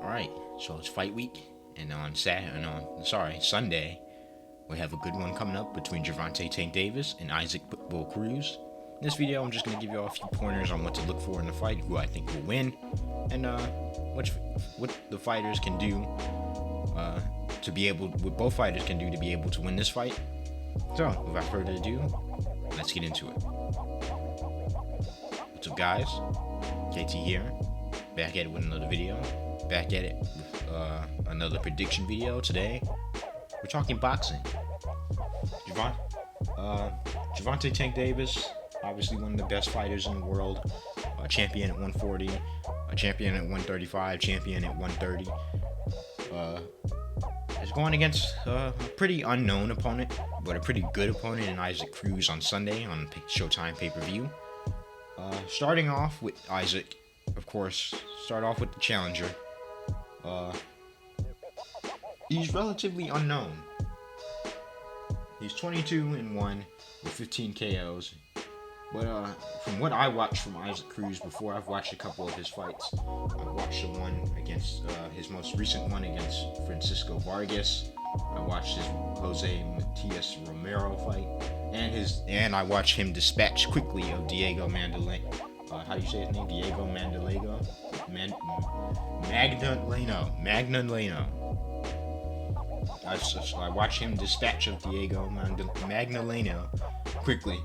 Alright, so it's fight week, and on Sunday, we have a good one coming up between Gervonta Tank Davis and Isaac Cruz. In this video, I'm just going to give you all a few pointers on what to look for in the fight, who I think will win, and what the fighters can do what both fighters can do to be able to win this fight. So, without further ado, let's get into it. What's up, guys? KT here, back at it with another video. Back at it with another prediction video. Today, we're talking boxing. Gervonta Tank Davis, obviously one of the best fighters in the world. Champion at 140, a champion at 135, champion at 130. Is going against a pretty unknown opponent, but a pretty good opponent in Isaac Cruz on Sunday on Showtime pay-per-view. Starting off with Isaac, of course, start off with the challenger. He's relatively unknown. He's 22-1 with 15 KOs. But from what I watched from Isaac Cruz before, I've watched a couple of his fights. I watched the one against his most recent one against Francisco Vargas. I watched his Jose Matias Romero fight, and I watched him dispatch quickly of Diego Mandalay. How do you say his name? Diego Mandalego? Magnaleno. I watched him dispatch of Diego Magnaleno quickly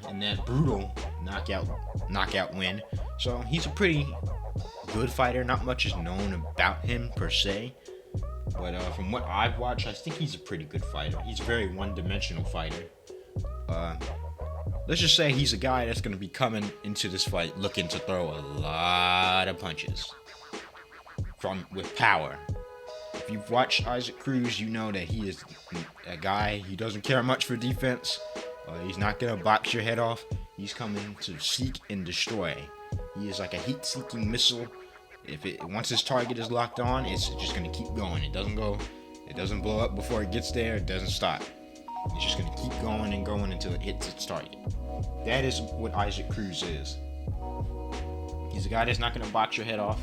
in that brutal knockout win. So he's a pretty good fighter. Not much is known about him per se, but from what I've watched, I think he's a pretty good fighter. He's a very one-dimensional fighter. Let's just say he's a guy that's going to be coming into this fight looking to throw a lot of punches with power. If you've watched Isaac Cruz, you know that he is a guy. He doesn't care much for defense. He's not going to box your head off. He's coming to seek and destroy. He is like a heat-seeking missile. Once his target is locked on, it's just going to keep going. It doesn't blow up before it gets there. It doesn't stop. It's just going to keep going and going until it hits its target. That is what Isaac Cruz is. He's a guy that's not going to box your head off,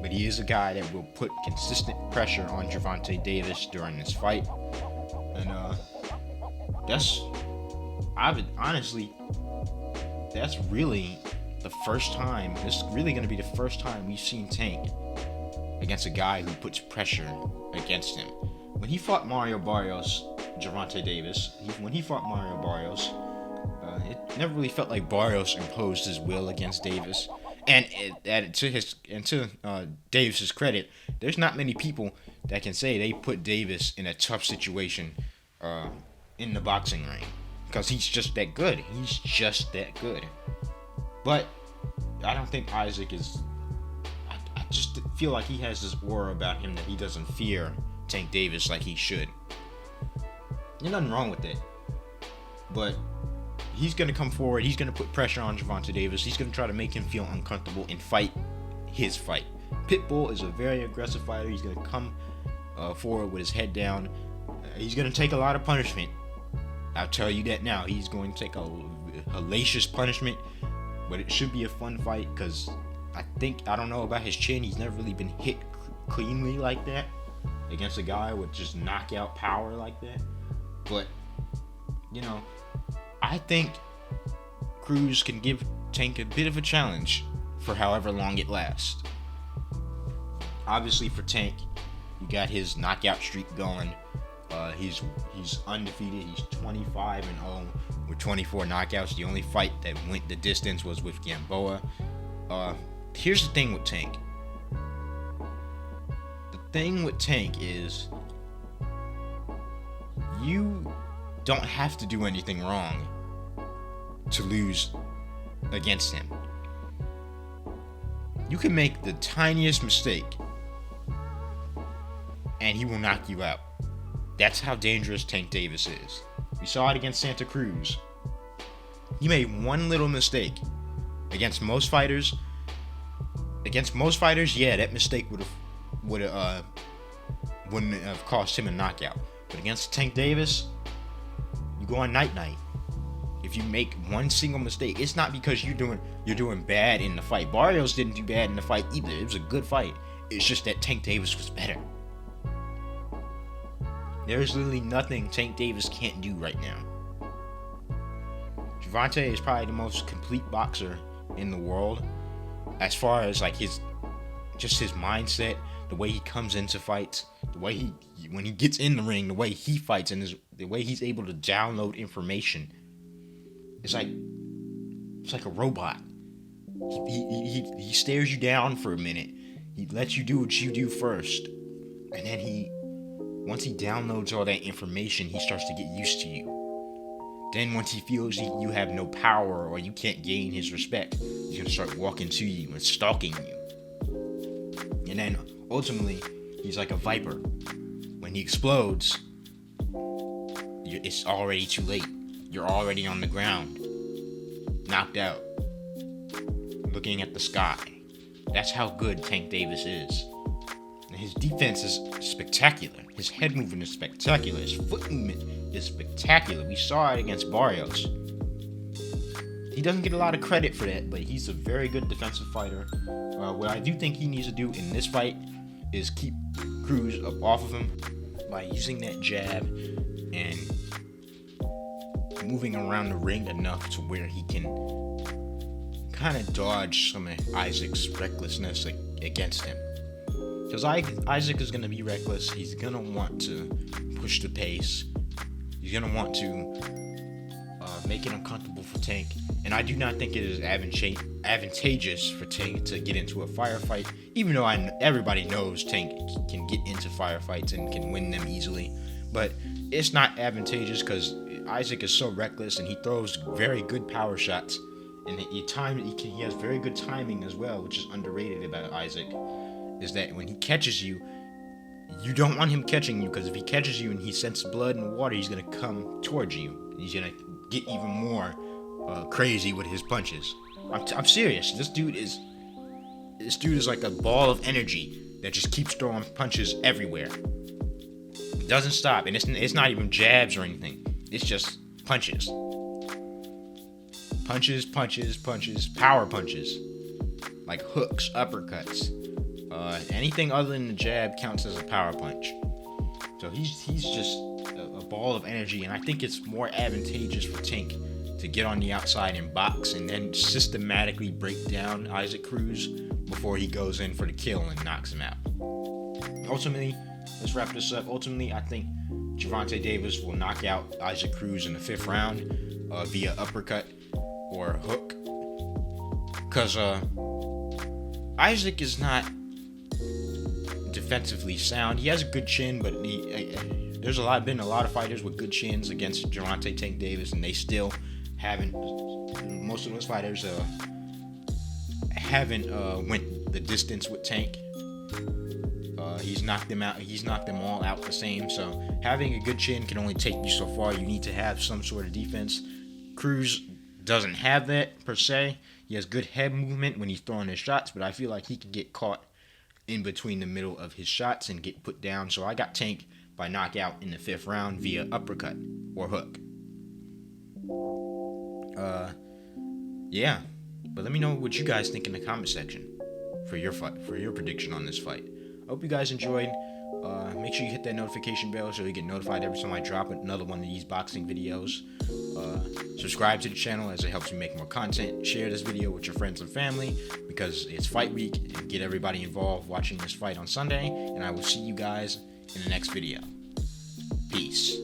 but he is a guy that will put consistent pressure on Gervonta Davis during this fight. And that's really the first time. This is really going to be the first time we've seen Tank against a guy who puts pressure against him. When he fought Mario Barrios, Gervonta Davis, when he fought Mario Barrios, it never really felt like Barrios imposed his will against Davis. And to Davis's credit, there's not many people that can say they put Davis in a tough situation in the boxing ring, because he's just that good. He's just that good. But I don't think Isaac is. I just feel like he has this aura about him that he doesn't fear Tank Davis like he should. There's nothing wrong with it, but he's going to come forward. He's going to put pressure on Gervonta Davis. He's going to try to make him feel uncomfortable and fight his fight. Pitbull is a very aggressive fighter. He's going to come forward with his head down. He's going to take a lot of punishment. I'll tell you that now. He's going to take a hellacious punishment, but it should be a fun fight, because I don't know about his chin. He's never really been hit cleanly like that against a guy with just knockout power like that. But, I think Cruz can give Tank a bit of a challenge for however long it lasts. Obviously, for Tank, you got his knockout streak going. He's undefeated. He's 25-0 with 24 knockouts. The only fight that went the distance was with Gamboa. Here's the thing with Tank. The thing with Tank is you don't have to do anything wrong to lose against him. You can make the tiniest mistake and he will knock you out. That's how dangerous Tank Davis is. We saw it against Santa Cruz. He made one little mistake. Against most fighters, yeah, that mistake wouldn't have cost him a knockout. But against Tank Davis, you go on night-night. If you make one single mistake, it's not because you're doing bad in the fight. Barrios didn't do bad in the fight either. It was a good fight. It's just that Tank Davis was better. There's literally nothing Tank Davis can't do right now. Gervonta is probably the most complete boxer in the world, as far as like his mindset, the way he comes into fights, the way he when he gets in the ring, the way he fights, and the way he's able to download information. It's like a robot. He stares you down for a minute. He lets you do what you do first, and then once he downloads all that information, he starts to get used to you. Then once he feels you have no power or you can't gain his respect, he's gonna start walking to you and stalking you. And then ultimately, he's like a viper. When he explodes, it's already too late. You're already on the ground, knocked out, looking at the sky. That's how good Tank Davis is. And his defense is spectacular. His head movement is spectacular. His foot movement is spectacular. We saw it against Barrios. He doesn't get a lot of credit for that, but he's a very good defensive fighter. What I do think he needs to do in this fight is keep Cruz up off of him by using that jab and moving around the ring enough to where he can kind of dodge some of Isaac's recklessness against him. Because Isaac is going to be reckless. He's going to want to push the pace. He's going to want to make it uncomfortable for Tank. And I do not think it is advantageous for Tank to get into a firefight, even though everybody knows Tank can get into firefights and can win them easily. But it's not advantageous because Isaac is so reckless and he throws very good power shots. And he has very good timing as well, which is underrated about Isaac. Is that when he catches you, you don't want him catching you, because if he catches you and he senses blood and water, he's gonna come towards you. He's gonna get even more crazy with his punches. I'm serious. This dude is like a ball of energy that just keeps throwing punches everywhere. It doesn't stop, and it's not even jabs or anything. It's just punches, power punches, like hooks, uppercuts. Anything other than the jab counts as a power punch. So he's just a ball of energy, and I think it's more advantageous for Tank to get on the outside and box and then systematically break down Isaac Cruz before he goes in for the kill and knocks him out. Ultimately, let's wrap this up. Ultimately, I think Gervonta Davis will knock out Isaac Cruz in the 5th round via uppercut or hook. Because Isaac is not defensively sound. He has a good chin, but there's been a lot of fighters with good chins against Gervonta Tank Davis, and they still haven't. Most of those fighters haven't went the distance with Tank. He's knocked them out. He's knocked them all out the same. So having a good chin can only take you so far. You need to have some sort of defense. Cruz doesn't have that per se. He has good head movement when he's throwing his shots, but I feel like he could get caught in between the middle of his shots and get put down. So I got Tank by knockout in the 5th round via uppercut or hook. Yeah. But let me know what you guys think in the comment section for your prediction on this fight. I hope you guys enjoyed. Make sure you hit that notification bell so you get notified every time I drop another one of these boxing videos. Subscribe to the channel as it helps me make more content. Share this video with your friends and family because it's fight week, and get everybody involved watching this fight on Sunday. And I will see you guys in the next video. Peace.